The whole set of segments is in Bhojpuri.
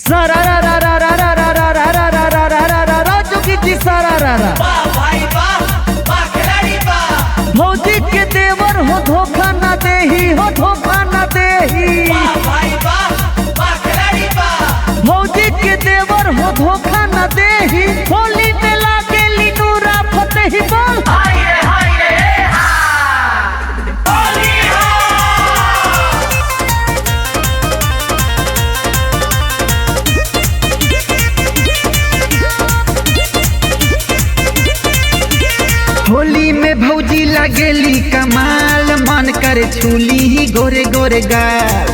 सारा रा रा रा रा रा रा रा रा रा रा रा रा रा रा जोगी जी सारा रा रा। भौजी के देवर हो धोखा ना देही, हो धोखा ना देही। भौजी के देवर हो धोखा ना देही। होली में लागेली नूरा फतेही बोल। होली में भौजी लगेली कमाल, मन करे छूली ही गोरे गोरे गाल।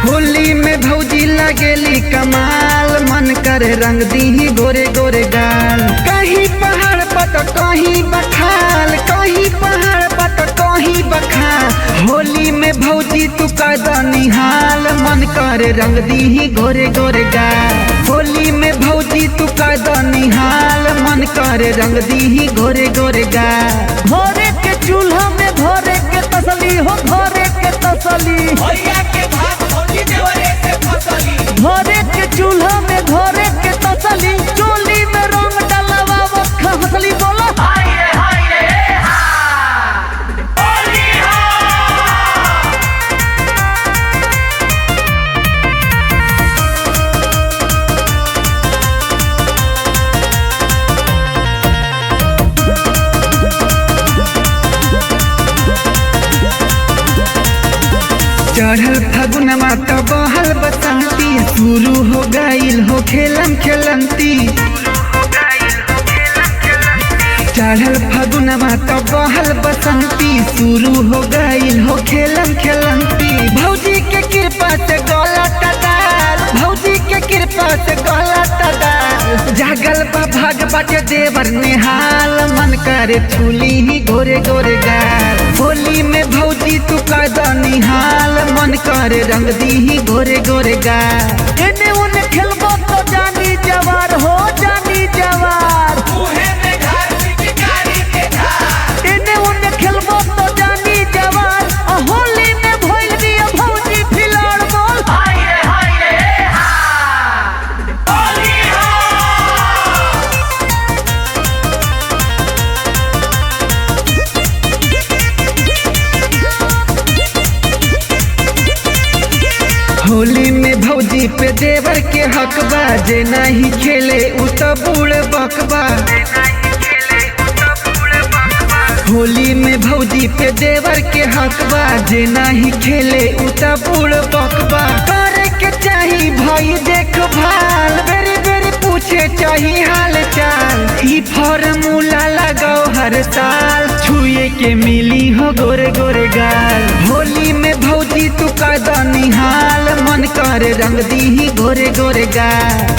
होली में भौजी लगेली कमाल, मन करे रंग दी ही गोरे गोरे गाल। कहीं पहाड़ पर तो कहीं बखाल, कहीं पहाड़ पर तो कहीं बखाल। होली में भौजी तू कर निहाल, मन करे रंग दी ही गोरे गोरे गाल। होली में भौजी तू कर निहाल, मन करे रंग दी ही गोरे गोरे गाल। भोरे के चूल्हा में भोरे के तसली हो, भोरे के तसली। भोरे के चूल्हा में भोरे के तसली। चोली में रंग डलवा वो हंसली बोला। चढ़ल फगुनमा तो बहल बसंती, शुरू हो गईल हो खेलम खेलंती। चढ़ल फगुनमा तो बहल बसंती, शुरू हो गईल हो खेलम खेलंती। भौजी के कृपा से गलत दाल, भौजी के कृपा से गलत दाल। जागल बा भाग बाटे देवर निहाल, मन करे छूली ही गोरे गोरे गाल। होली में भौजी तू कर निहाल, मन करे रंग दी ही गोरे गोरे गाल। एने ओने खेलबो तो जानी जवार हो, जानी जवार। एने ओने खेलबो तो जानी जवार। होली में भइल दिया भौजी फिलाड़ बोल। होली में भौजी पे देवर के हक बा, जे नहीं खेले उ तो बूढ़ बकबा। होली में भौजी पे देवर के हक बा, जे नहीं खेले उ तो बूढ़ बकबा। करे के चाही भाई देखभाल, बेरी बेरी पूछे चाही हाल चाल। ई फॉर्मूला लगाओ हर साल, छुए के मिली हो गोरे गोरे गाल। होली में भौजी तू कर निहाल, मन करे रंग दी ही गोरे गोरे गाल।